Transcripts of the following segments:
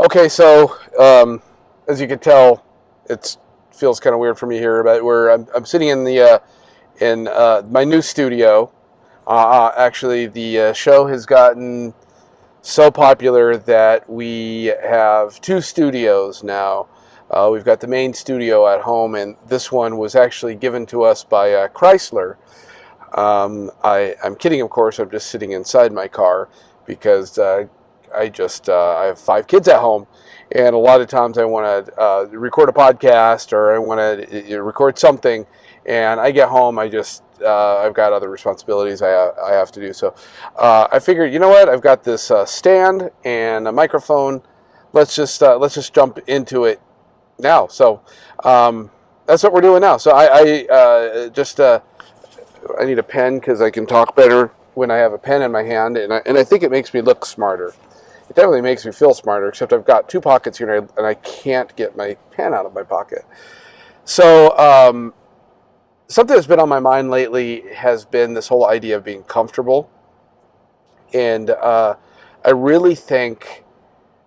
Okay, so as you can tell, it feels kind of weird for me here, but I'm sitting in the in my new studio. Actually, the show has gotten so popular that we have two studios now. We've got the main studio at home, and this one was actually given to us by Chrysler. I'm kidding, of course. I'm just sitting inside my car because I have five kids at home, and a lot of times I want to record a podcast or I want to record something, and I get home, I've got other responsibilities I have to do. So I figured, you know what? I've got this stand and a microphone. Let's just jump into it now. So that's what we're doing now. So I need a pen because I can talk better when I have a pen in my hand, and I think it makes me look smarter. It definitely makes me feel smarter, except I've got two pockets here, and I can't get my pen out of my pocket. So something that's been on my mind lately has been this whole idea of being comfortable, and I really think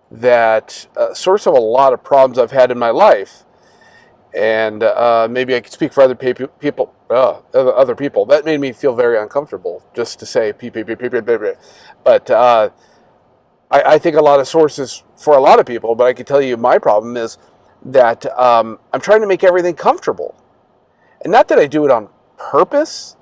that source of a lot of problems I've had in my life, and maybe I could speak for other people. Other people. That made me feel very uncomfortable just to say but I think a lot of sources for a lot of people. But I can tell you my problem is that I'm trying to make everything comfortable, and not that I do it on purpose,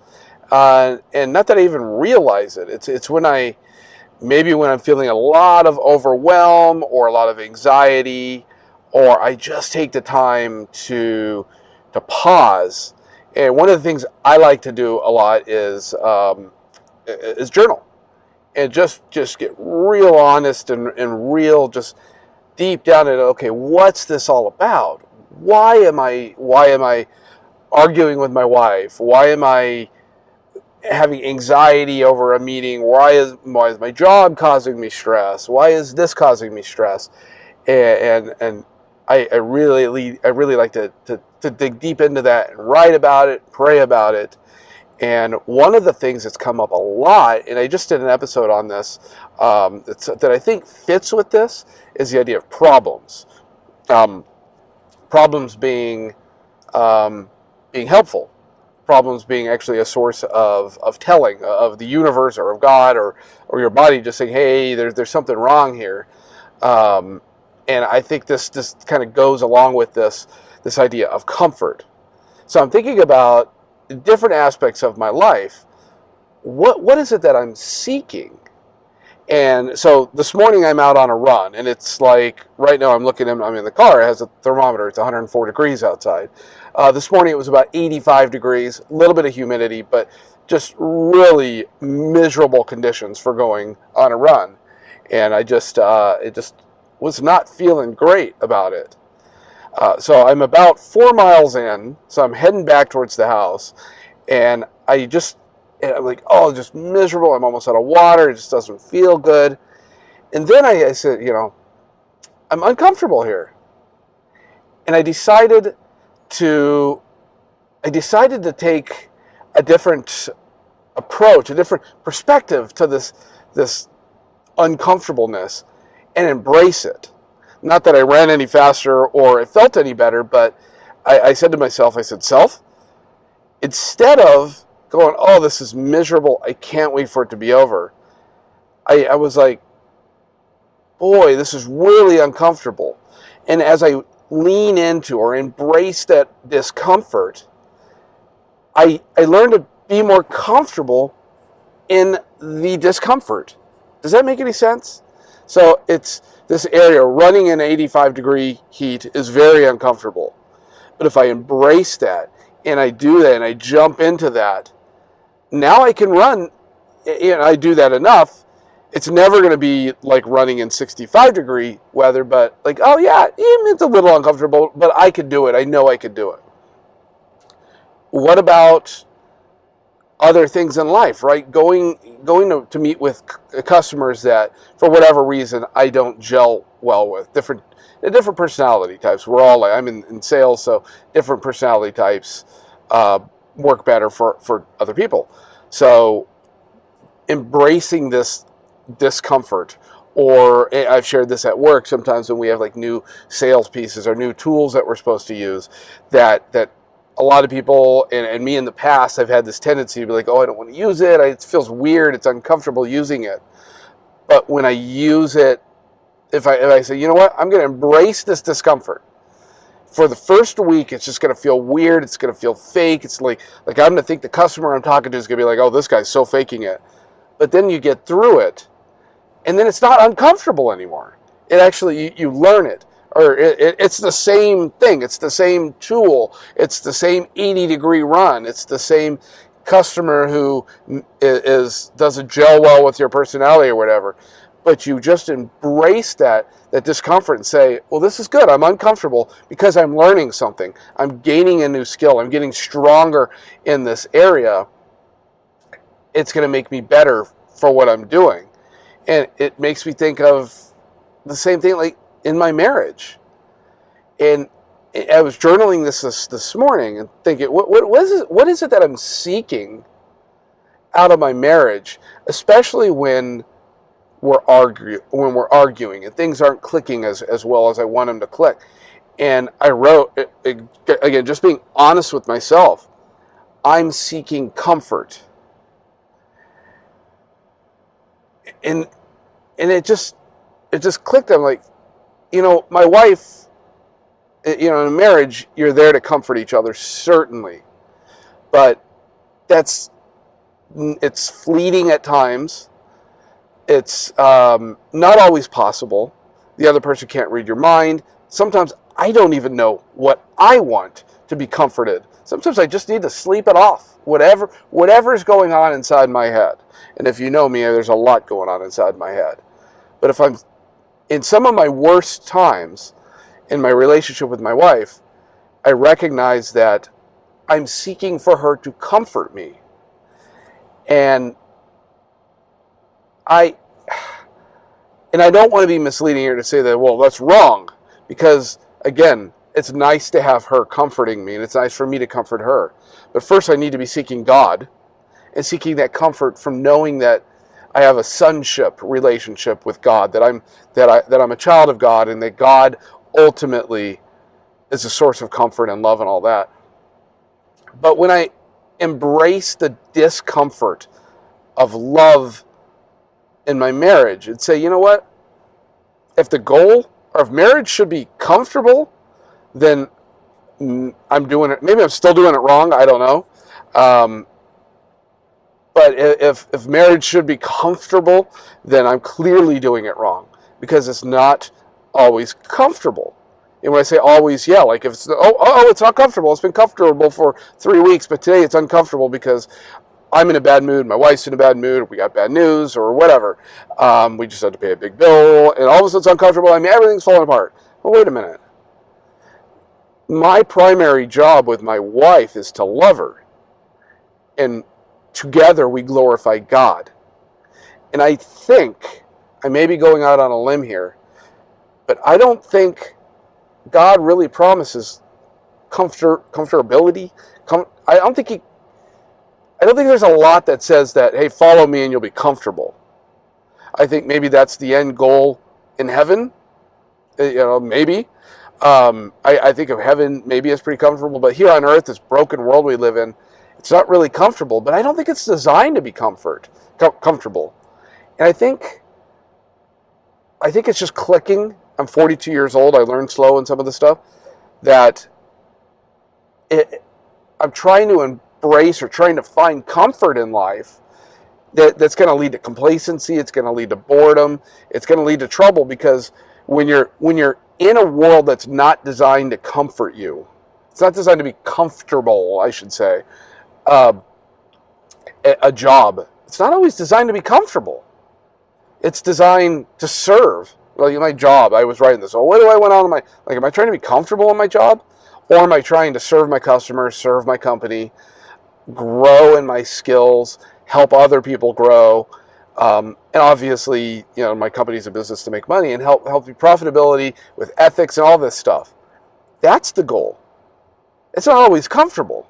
and not that I even realize it. It's when when I'm feeling a lot of overwhelm or a lot of anxiety, or I just take the time to pause. And one of the things I like to do a lot is journal, and just get real honest and real, just deep down at, okay, what's this all about? Why am I arguing with my wife? Why am I having anxiety over a meeting? Why is my job causing me stress? Why is this causing me stress? And I really like to dig deep into that and write about it, pray about it. And one of the things that's come up a lot, and I just did an episode on this, that I think fits with this, is the idea of problems. Problems being helpful. Problems being actually a source of telling of the universe or of God or your body just saying, hey, there's something wrong here. And I think this kind of goes along with this idea of comfort. So I'm thinking about different aspects of my life. What is it that I'm seeking? And so this morning I'm out on a run, and it's like right now I'm in the car. It has a thermometer. It's 104 degrees outside. This morning it was about 85 degrees, a little bit of humidity, but just really miserable conditions for going on a run. And it just was not feeling great about it. So I'm about 4 miles in, so I'm heading back towards the house, and I'm like, oh, just miserable. I'm almost out of water. It just doesn't feel good. And then I said, I'm uncomfortable here. And I decided to take a different approach, a different perspective to this uncomfortableness, and embrace it. Not that I ran any faster or it felt any better, but I said to myself, self, instead of going, oh, this is miserable, I can't wait for it to be over, I was like, boy, this is really uncomfortable. And as I lean into or embrace that discomfort, I learned to be more comfortable in the discomfort. Does that make any sense? So it's this area running in 85 degree heat is very uncomfortable. But if I embrace that and I do that and I jump into that, now I can run, and I do that enough. It's never going to be like running in 65 degree weather, but like, oh yeah, it's a little uncomfortable, but I could do it. I know I could do it. What about other things in life, right? Going to meet with customers that, for whatever reason, I don't gel well with. Different personality types. We're all I'm in sales, so different personality types work better for other people. So embracing this discomfort Or I've shared this at work sometimes when we have like new sales pieces or new tools that we're supposed to use, that a lot of people, and me in the past, I've had this tendency to be like, oh, I don't want to use it. It feels weird. It's uncomfortable using it. But when I use it, if I say, you know what, I'm going to embrace this discomfort. For the first week, it's just going to feel weird. It's going to feel fake. It's like I'm going to think the customer I'm talking to is going to be like, oh, this guy's so faking it. But then you get through it, and then it's not uncomfortable anymore. It actually, you learn it. Or it's the same thing. It's the same tool. It's the same 80-degree run. It's the same customer who doesn't gel well with your personality or whatever. But you just embrace that discomfort and say, well, this is good. I'm uncomfortable because I'm learning something. I'm gaining a new skill. I'm getting stronger in this area. It's going to make me better for what I'm doing. And it makes me think of the same thing like in my marriage. And I was journaling this morning and thinking, what is it that I'm seeking out of my marriage, especially when we're arguing and things aren't clicking as well as I want them to click. And I wrote, again, just being honest with myself, I'm seeking comfort. And it just clicked. I'm like, my wife, in a marriage, you're there to comfort each other, certainly. But it's fleeting at times. It's not always possible. The other person can't read your mind. Sometimes I don't even know what I want to be comforted. Sometimes I just need to sleep it off, whatever's going on inside my head. And if you know me, there's a lot going on inside my head. But if I'm in some of my worst times in my relationship with my wife, I recognize that I'm seeking for her to comfort me. And I don't want to be misleading here to say that, well, that's wrong. Because, again, it's nice to have her comforting me, and it's nice for me to comfort her. But first I need to be seeking God and seeking that comfort from knowing that I have a sonship relationship with God, that I'm a child of God, and that God ultimately is a source of comfort and love and all that. But when I embrace the discomfort of love in my marriage and say, you know what? If the goal of marriage should be comfortable, then I'm doing it. Maybe I'm still doing it wrong. I don't know. But if marriage should be comfortable, then I'm clearly doing it wrong, because it's not always comfortable. And when I say always, yeah, like if it's, it's not comfortable. It's been comfortable for 3 weeks, but today it's uncomfortable because I'm in a bad mood, my wife's in a bad mood, we got bad news or whatever. We just had to pay a big bill, and all of a sudden it's uncomfortable. I mean, everything's falling apart. Well, wait a minute. My primary job with my wife is to love her. And together we glorify God. And I think, I may be going out on a limb here, but I don't think God really promises comfortability. I don't think there's a lot that says that, hey, follow me and you'll be comfortable. I think maybe that's the end goal in heaven. Maybe. I think of heaven maybe as pretty comfortable, but here on earth, this broken world we live in, it's not really comfortable. But I don't think it's designed to be comfortable. And I think it's just clicking. I'm 42 years old. I learned slow in some of the stuff that I'm trying to embrace or trying to find comfort in life that's going to lead to complacency. It's going to lead to boredom. It's going to lead to trouble, because when you're in a world that's not designed to comfort you, it's not designed to be comfortable, I should say. A job, it's not always designed to be comfortable. It's designed to serve. Well, my job, I was writing this. Oh, what do I want out of my, am I trying to be comfortable in my job? Or am I trying to serve my customers, serve my company, grow in my skills, help other people grow? And obviously, my company's a business to make money and help with profitability, with ethics and all this stuff. That's the goal. It's not always comfortable.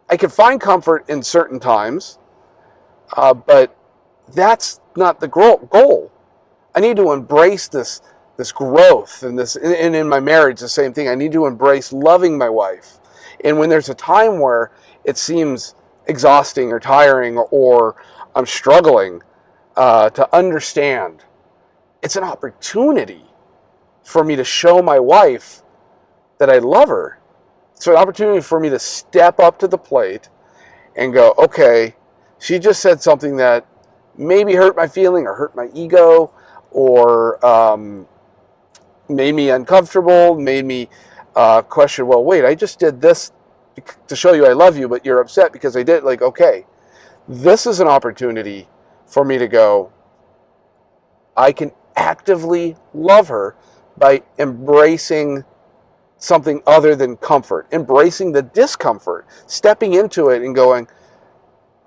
I can find comfort in certain times, but that's not the goal. I need to embrace this growth and this, and in my marriage, the same thing. I need to embrace loving my wife. And when there's a time where it seems exhausting or tiring or I'm struggling to understand, it's an opportunity for me to show my wife that I love her. It's an opportunity for me to step up to the plate and go, okay, she just said something that maybe hurt my feeling or hurt my ego or made me uncomfortable, made me question, well, wait, I just did this to show you I love you, but you're upset because I did. Like, okay, this is an opportunity for me to go, I can actively love her by embracing something other than comfort, embracing the discomfort, stepping into it and going,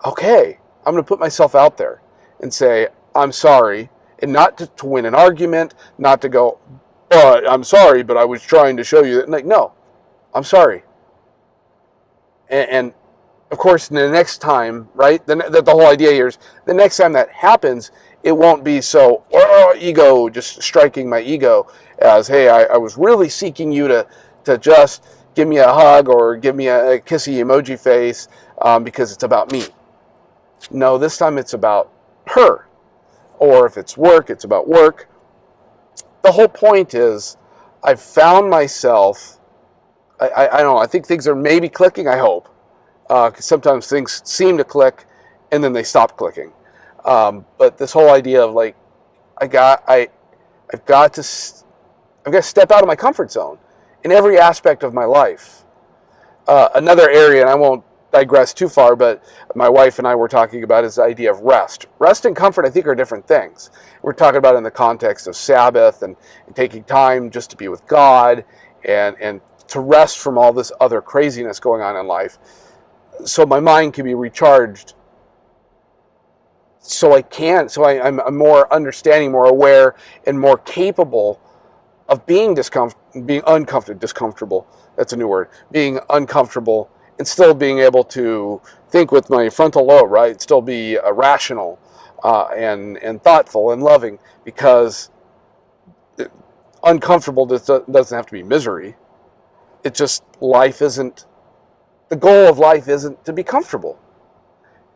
okay, I'm going to put myself out there and say, I'm sorry, and not to win an argument, not to go, oh, I'm sorry, but I was trying to show you that. Like, no, I'm sorry. And of course, the next time, right, the whole idea here is the next time that happens, it won't be so, ego, just striking my ego as, hey, I was really seeking you to just give me a hug or give me a kissy emoji face because it's about me. No, this time it's about her. Or if it's work, it's about work. The whole point is I've found myself, I don't know, I think things are maybe clicking, I hope. Because sometimes things seem to click and then they stop clicking. But this whole idea of like, I've got to step out of my comfort zone in every aspect of my life. Another area, and I won't digress too far, but my wife and I were talking about is the idea of rest. Rest and comfort, I think, are different things. We're talking about in the context of Sabbath and taking time just to be with God and to rest from all this other craziness going on in life, so my mind can be recharged. I'm more understanding, more aware, and more capable of being uncomfortable. That's a new word. Being uncomfortable and still being able to think with my frontal lobe, right? Still be rational and thoughtful and loving, because uncomfortable doesn't have to be misery. It's just the goal of life isn't to be comfortable.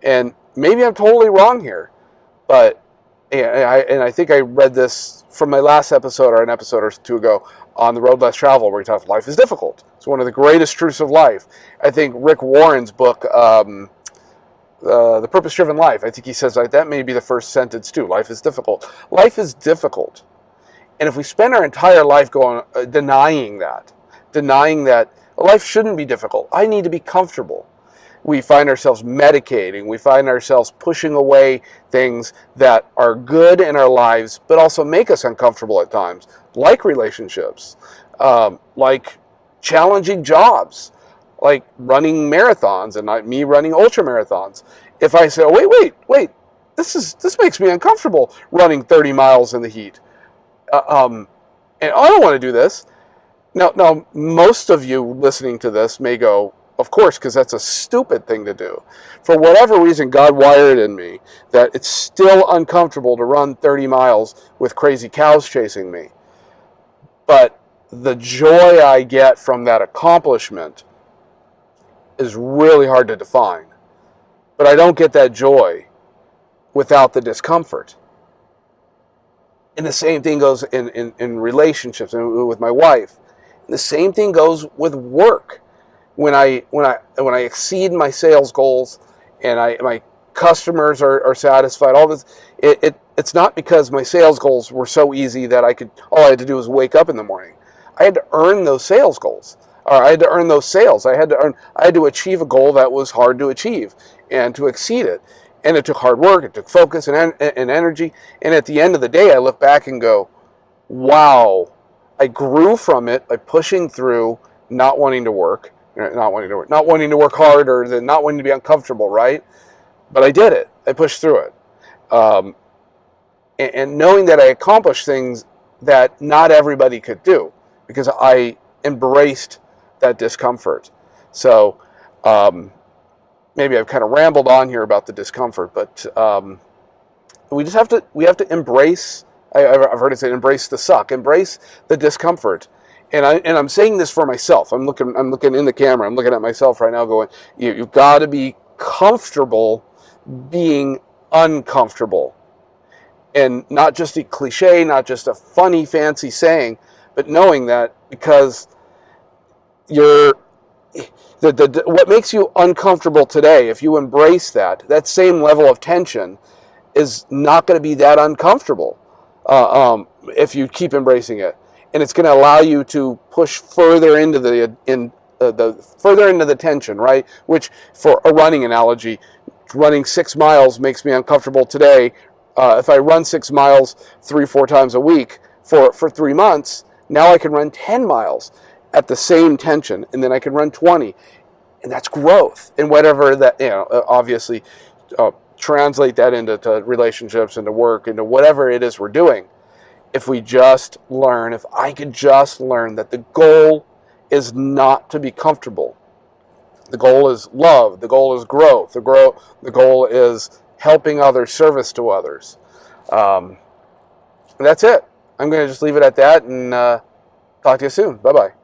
And maybe I'm totally wrong here, but I think I read this from my last episode or an episode or two ago on The Road Less Traveled, where he talks life is difficult. It's one of the greatest truths of life. I think Rick Warren's book, The Purpose-Driven Life, I think he says that may be the first sentence too. Life is difficult. Life is difficult. And if we spend our entire life denying that life shouldn't be difficult, I need to be comfortable, we find ourselves medicating, we find ourselves pushing away things that are good in our lives, but also make us uncomfortable at times, like relationships, like challenging jobs, like running marathons and me running ultra marathons. If I say, oh, wait, this makes me uncomfortable running 30 miles in the heat. And I don't want to do this. Now, most of you listening to this may go, of course, because that's a stupid thing to do. For whatever reason, God wired in me that it's still uncomfortable to run 30 miles with crazy cows chasing me. But the joy I get from that accomplishment is really hard to define. But I don't get that joy without the discomfort. And the same thing goes in relationships and with my wife. The same thing goes with work. When I exceed my sales goals and my customers are satisfied, all this, it's not because my sales goals were so easy that all I had to do was wake up in the morning. I had to earn those sales goals, or I had to earn those sales. I had to achieve a goal that was hard to achieve and to exceed it. And it took hard work, it took focus and energy. And at the end of the day, I look back and go, wow, I grew from it by pushing through, not wanting to work harder than not wanting to be uncomfortable, right? But I did it. I pushed through it. And knowing that I accomplished things that not everybody could do because I embraced that discomfort. So maybe I've kind of rambled on here about the discomfort, but we have to embrace I've heard it say, embrace the suck, embrace the discomfort. And I'm saying this for myself. I'm looking in the camera. I'm looking at myself right now, going, you've got to be comfortable being uncomfortable, and not just a cliche, not just a funny, fancy saying, but knowing that because you're what makes you uncomfortable today, if you embrace that same level of tension is not going to be that uncomfortable if you keep embracing it, and it's going to allow you to push further into the tension, right? Which, for a running analogy, running 6 miles makes me uncomfortable today. If I run 6 miles 3-4 times a week for 3 months, now I can run 10 miles at the same tension, and then I can run 20, and that's growth. And whatever that, obviously, translate that into relationships, into work, into whatever it is we're doing. If I could just learn that the goal is not to be comfortable. The goal is love. The goal is growth. The goal is helping others, service to others. That's it. I'm going to just leave it at that, and talk to you soon. Bye-bye.